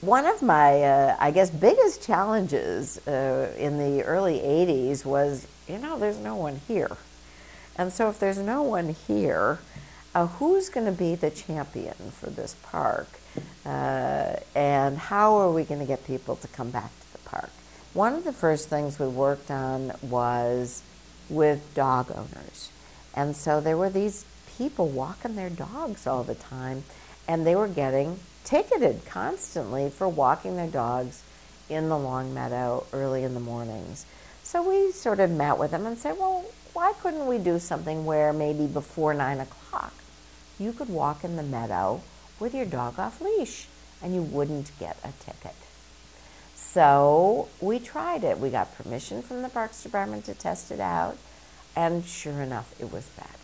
One of my, I guess, biggest challenges in the early 80s was, there's no one here. And so if there's no one here, who's going to be the champion for this park? And how are we going to get people to come back to the park? One of the first things we worked on was with dog owners. And so there were these people walking their dogs all the time, and they were getting ticketed constantly for walking their dogs in the Long Meadow early in the mornings. So we sort of met with them and said, well, why couldn't we do something where maybe before 9 o'clock you could walk in the meadow with your dog off leash and you wouldn't get a ticket? So we tried it. We got permission from the Parks Department to test it out, and sure enough, it was fabulous.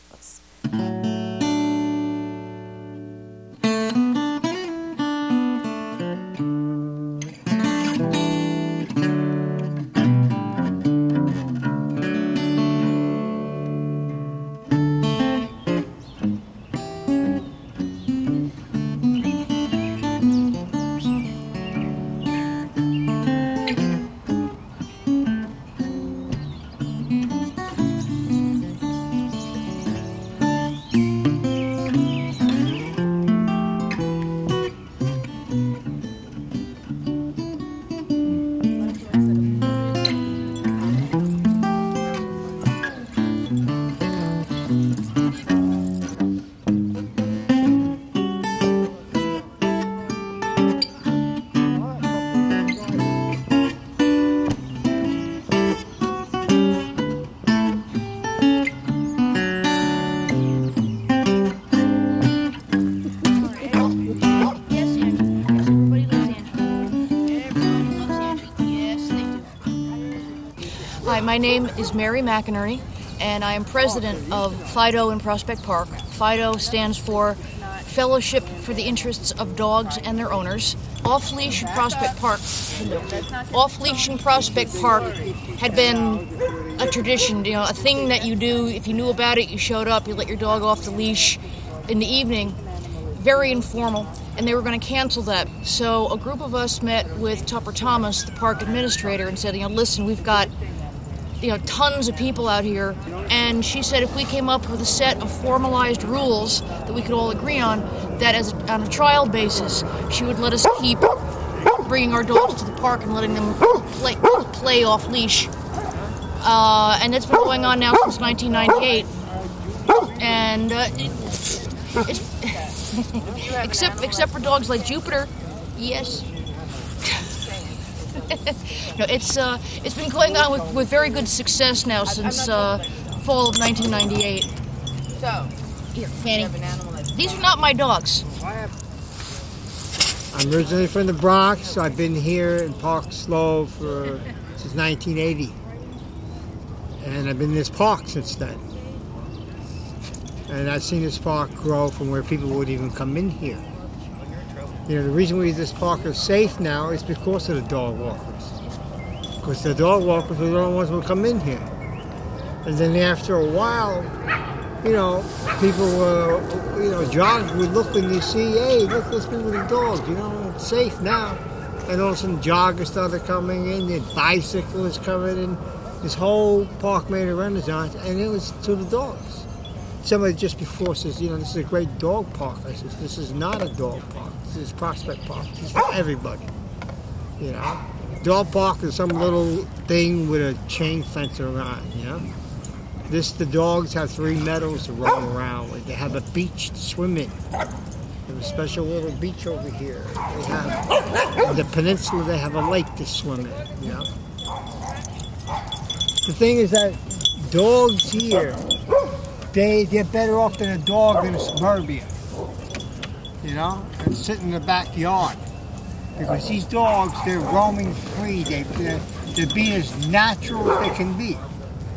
Hi, my name is Mary McInerney, and I am president of FIDO in Prospect Park. FIDO stands for Fellowship for the Interests of Dogs and Their Owners. Off-leash in Prospect Park had been a tradition, a thing that you do. If you knew about it, you showed up, you let your dog off the leash in the evening. Very informal, and they were going to cancel that. So a group of us met with Tupper Thomas, the park administrator, and said, listen, we've got tons of people out here, and she said if we came up with a set of formalized rules that we could all agree on, that on a trial basis, she would let us keep bringing our dogs to the park and letting them play off leash. And that's been going on now since 1998. And except for dogs like Jupiter, yes. No, it's been going on with very good success now since fall of 1998. So, here, Fanny, these are not my dogs. I'm originally from the Bronx, so I've been here in Park Slope since 1980. And I've been in this park since then. And I've seen this park grow from where people would even come in here. The reason this park is safe now is because of the dog walkers. Because the dog walkers are the only ones who will come in here. And then after a while, people, joggers would look and you see, hey, look, those people with the dogs, it's safe now. And all of a sudden, joggers started coming in, and bicyclists coming in. This whole park made a renaissance, and it was to the dogs. Somebody just before says, this is a great dog park. I says, this is not a dog park. This is Prospect Park. This is for everybody. Dog park is some little thing with a chain fence around, The dogs have 3 meadows to roam around with. They have a beach to swim in. They have a special little beach over here. They have, in the peninsula, they have a lake to swim in, The thing is that dogs here, they're better off than a dog in a suburbia, and sit in the backyard. Because these dogs, they're roaming free. They're being as natural as they can be.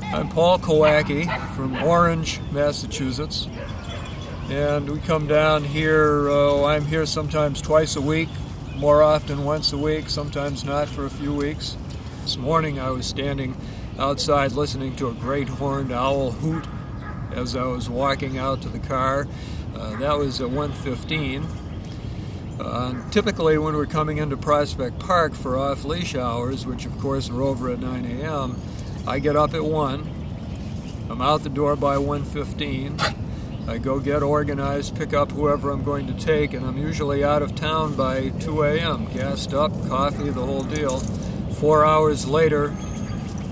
I'm Paul Kowacki from Orange, Massachusetts. And we come down here, I'm here sometimes twice a week, more often once a week, sometimes not for a few weeks. This morning I was standing outside listening to a great horned owl hoot as I was walking out to the car. That was at 1:15. Typically when we're coming into Prospect Park for off-leash hours, which of course are over at 9 a.m., I get up at 1. I'm out the door by 1:15. I go get organized, pick up whoever I'm going to take, and I'm usually out of town by 2 a.m., gassed up, coffee, the whole deal. 4 hours later,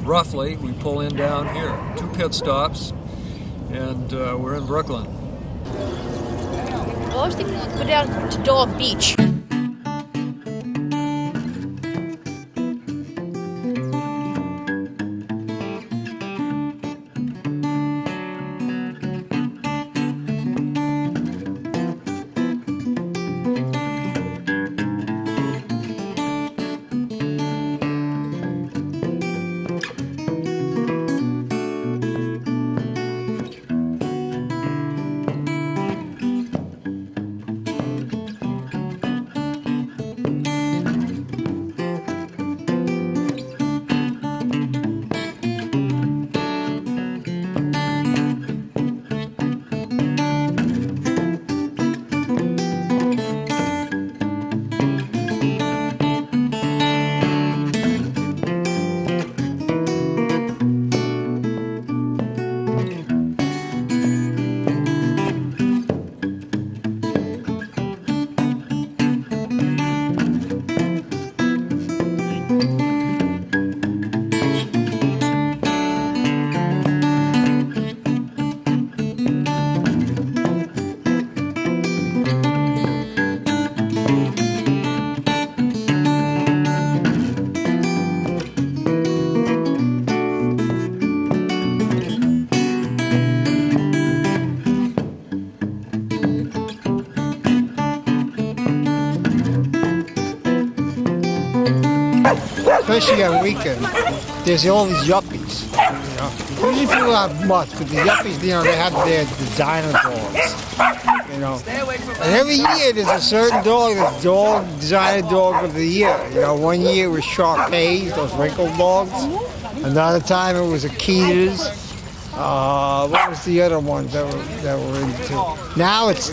roughly, we pull in down here. 2 pit stops, and we're in Brooklyn. Well, I was thinking let's go down to Dog Beach. Especially on weekends, there's all these yuppies, you know. Usually people have much, but the yuppies, you know, they have their designer dogs, you know. And every year there's a certain dog that's designer dog of the year. You know, one year it was Sharpays, those wrinkled dogs. Another time it was Akitas. What was the other ones that were into? Now it's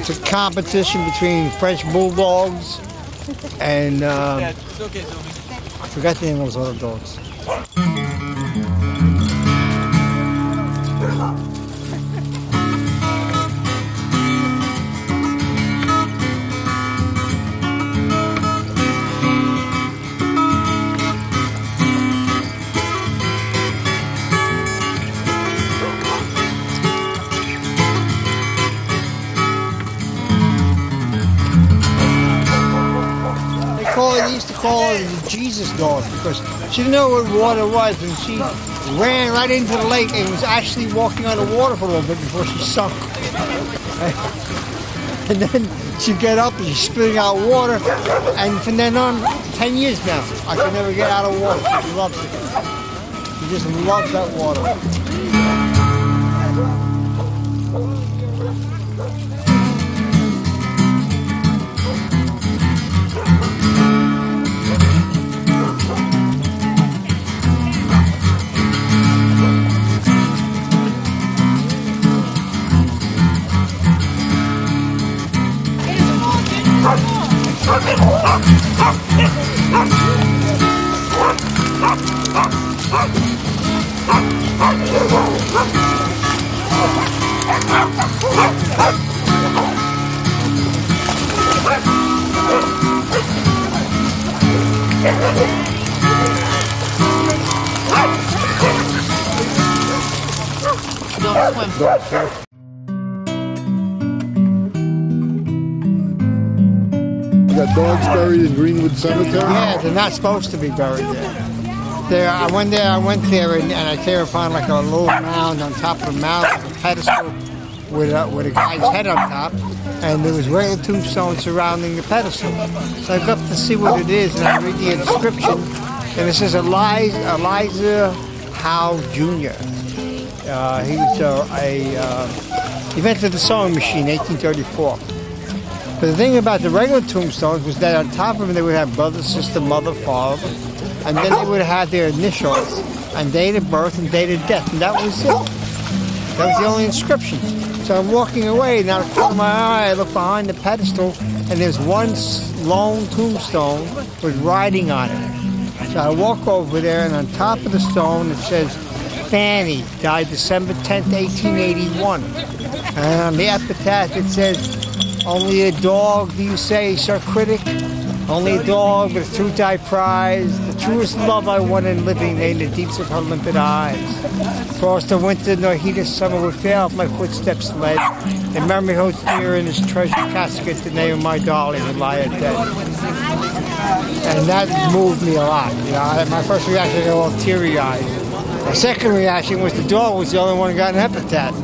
a competition between French bulldogs and I forgot the name of those other dogs. They used to call her the Jesus dog because she didn't know what water was, and she ran right into the lake and was actually walking on the water for a little bit before she sunk. And then she'd get up and she's spitting out water, and from then on, 10 years now, I could never get out of water. She loves it. She just loves that water. Don't swim. You got dogs buried in Greenwood Cemetery? Yeah, they're not supposed to be buried there. One day I went there and I came upon like a little mound on top of a mound, a pedestal with a guy's head on top, and there was regular tombstones surrounding the pedestal. So I got to see what it is, and I read the inscription, and it says Eliza Howe Jr. He was he invented the sewing machine in 1834. But the thing about the regular tombstones was that on top of them they would have brother, sister, mother, father, and then they would have their initials and date of birth and date of death, and that was it. That was the only inscription. So I'm walking away, and out of the corner of my eye, I look behind the pedestal, and there's one lone tombstone with writing on it. So I walk over there, and on top of the stone it says, Fanny, died December 10th, 1881. And on the epitaph it says, only a dog, do you say, sir critic? Only a dog, but truth I prize. The truest love I won in living lay in the deeps of her limpid eyes. Across the winter nor heat of summer would fail if my footsteps led. In memory holds dear in his treasure casket the name of my darling who lie dead. And that moved me a lot. You know, my first reaction was all teary-eyed. My second reaction was the dog was the only one who got an epitaph.